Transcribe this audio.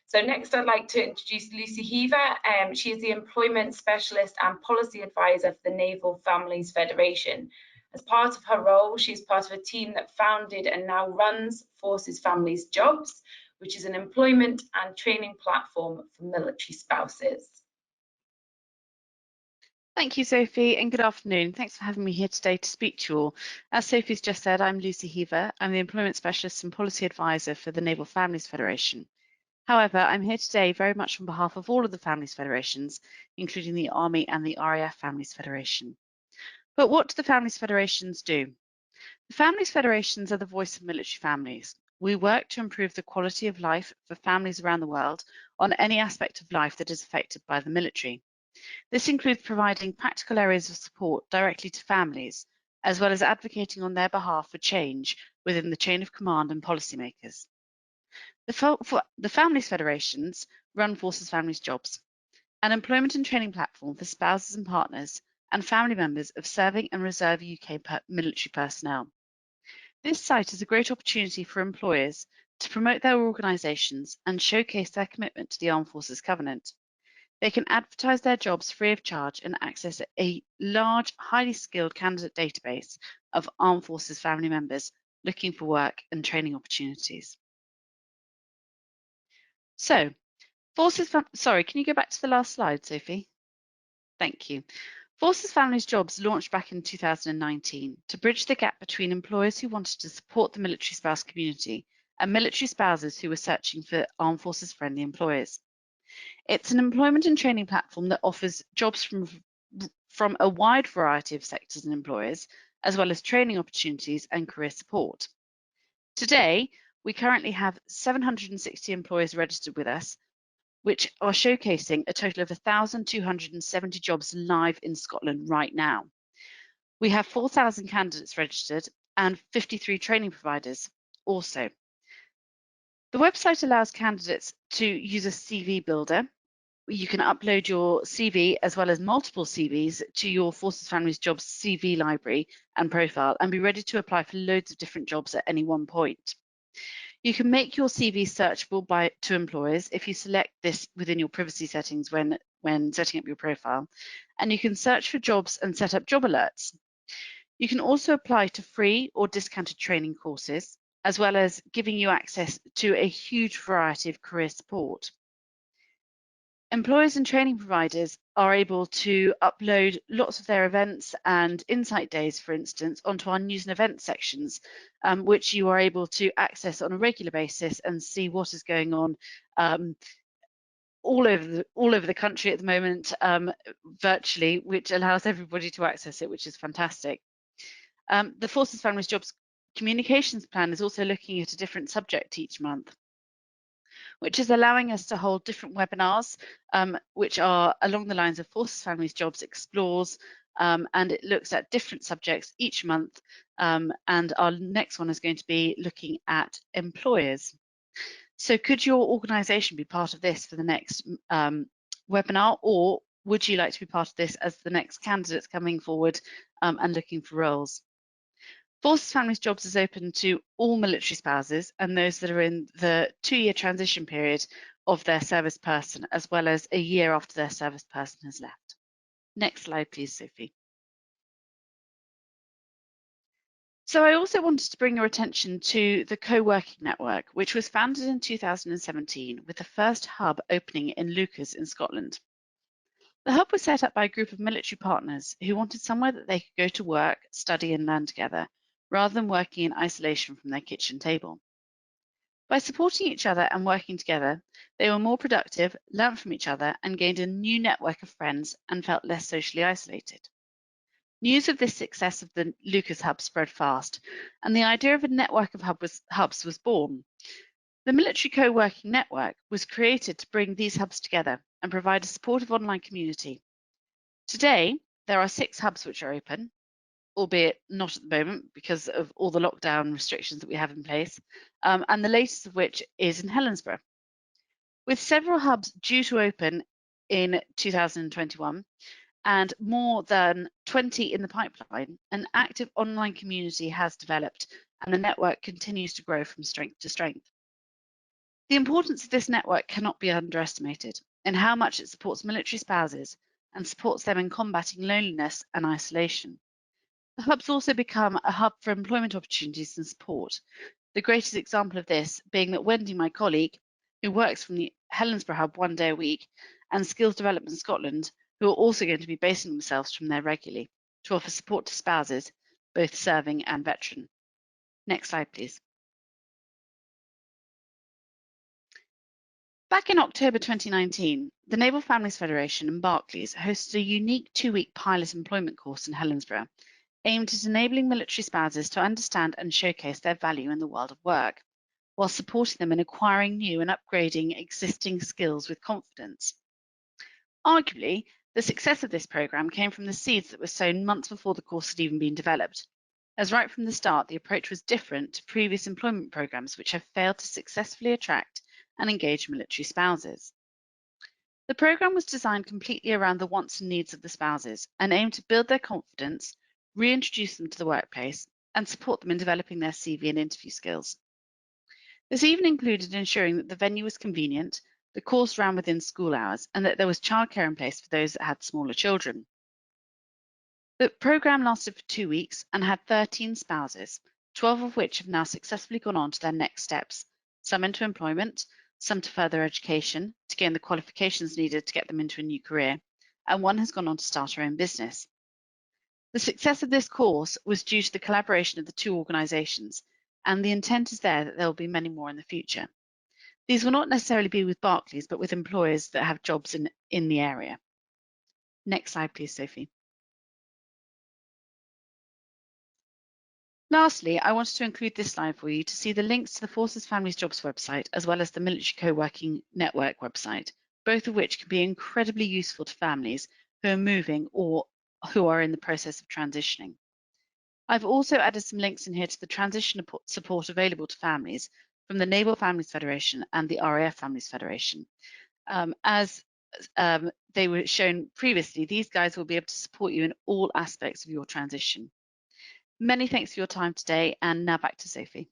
So next I'd like to introduce Lucy Heaver. She is the Employment Specialist and Policy Advisor for the Naval Families Federation. As part of her role, she's part of a team that founded and now runs Forces Families Jobs, which is an employment and training platform for military spouses. Thank you, Sophie, and good afternoon. Thanks for having me here today to speak to you all. As Sophie's just said, I'm Lucy Heaver. I'm the Employment Specialist and Policy Advisor for the Naval Families Federation. However, I'm here today very much on behalf of all of the Families Federations, including the Army and the RAF Families Federation. But what do the Families Federations do? The Families Federations are the voice of military families. We work to improve the quality of life for families around the world on any aspect of life that is affected by the military. This includes providing practical areas of support directly to families, as well as advocating on their behalf for change within the chain of command and policymakers. The Families Federations run Forces Families Jobs, an employment and training platform for spouses and partners and family members of serving and reserve UK military personnel. This site is a great opportunity for employers to promote their organisations and showcase their commitment to the Armed Forces Covenant. They can advertise their jobs free of charge and access a large, highly skilled candidate database of Armed Forces family members looking for work and training opportunities. So, sorry, can you go back to the last slide, Sophie? Thank you. Forces Families Jobs launched back in 2019 to bridge the gap between employers who wanted to support the military spouse community and military spouses who were searching for Armed Forces friendly employers. It's an employment and training platform that offers jobs from a wide variety of sectors and employers, as well as training opportunities and career support. Today, we currently have 760 employers registered with us, which are showcasing a total of 1,270 jobs live in Scotland right now. We have 4,000 candidates registered and 53 training providers also. The website allows candidates to use a CV builder. You can upload your CV as well as multiple CVs to your Forces Families Jobs CV library and profile and be ready to apply for loads of different jobs at any one point. You can make your CV searchable to employers if you select this within your privacy settings when setting up your profile, and you can search for jobs and set up job alerts. You can also apply to free or discounted training courses, as well as giving you access to a huge variety of career support. Employers and training providers are able to upload lots of their events and insight days, for instance, onto our news and events sections, which you are able to access on a regular basis and see what is going on all over the country at the moment, virtually, which allows everybody to access it, which is fantastic. The Forces Families Jobs Communications Plan is also looking at a different subject each month, which is allowing us to hold different webinars, which are along the lines of Forces Families Jobs Explores, and it looks at different subjects each month. And our next one is going to be looking at employers. So could your organisation be part of this for the next webinar, or would you like to be part of this as the next candidates coming forward and looking for roles? Forces Families Jobs is open to all military spouses and those that are in the 2-year transition period of their service person, as well as a year after their service person has left. Next slide, please, Sophie. So I also wanted to bring your attention to the Co-working Network, which was founded in 2017 with the first hub opening in Lucas in Scotland. The hub was set up by a group of military partners who wanted somewhere that they could go to work, study and learn together, rather than working in isolation from their kitchen table. By supporting each other and working together, they were more productive, learned from each other and gained a new network of friends and felt less socially isolated. News of this success of the Lucas Hub spread fast, and the idea of a network of hubs was born. The Military Co-working Network was created to bring these hubs together and provide a supportive online community. Today, there are 6 hubs which are open, albeit not at the moment because of all the lockdown restrictions that we have in place, and the latest of which is in Helensburgh. With several hubs due to open in 2021 and more than 20 in the pipeline, an active online community has developed and the network continues to grow from strength to strength. The importance of this network cannot be underestimated in how much it supports military spouses and supports them in combating loneliness and isolation. The hub's also become a hub for employment opportunities and support. The greatest example of this being that Wendy, my colleague, who works from the Helensburgh hub 1 day a week, and Skills Development Scotland, who are also going to be basing themselves from there regularly to offer support to spouses, both serving and veteran. Next slide, please. Back in October 2019, the Naval Families Federation and Barclays hosted a unique 2-week pilot employment course in Helensburgh, aimed at enabling military spouses to understand and showcase their value in the world of work, while supporting them in acquiring new and upgrading existing skills with confidence. Arguably, the success of this programme came from the seeds that were sown months before the course had even been developed, as right from the start the approach was different to previous employment programmes which have failed to successfully attract and engage military spouses. The programme was designed completely around the wants and needs of the spouses and aimed to build their confidence, reintroduce them to the workplace, and support them in developing their CV and interview skills. This even included ensuring that the venue was convenient, the course ran within school hours, and that there was childcare in place for those that had smaller children. The programme lasted for 2 weeks and had 13 spouses, 12 of which have now successfully gone on to their next steps, some into employment, some to further education to gain the qualifications needed to get them into a new career, and one has gone on to start her own business. The success of this course was due to the collaboration of the two organisations, and the intent is there that there will be many more in the future. These will not necessarily be with Barclays, but with employers that have jobs in the area. Next slide, please, Sophie. Lastly, I wanted to include this slide for you to see the links to the Forces Families Jobs website, as well as the Military Co-working Network website, both of which can be incredibly useful to families who are moving or who are in the process of transitioning. I've also added some links in here to the transition support available to families from the Naval Families Federation and the RAF Families Federation. As they were shown previously, these guys will be able to support you in all aspects of your transition. Many thanks for your time today, and now back to Sophie.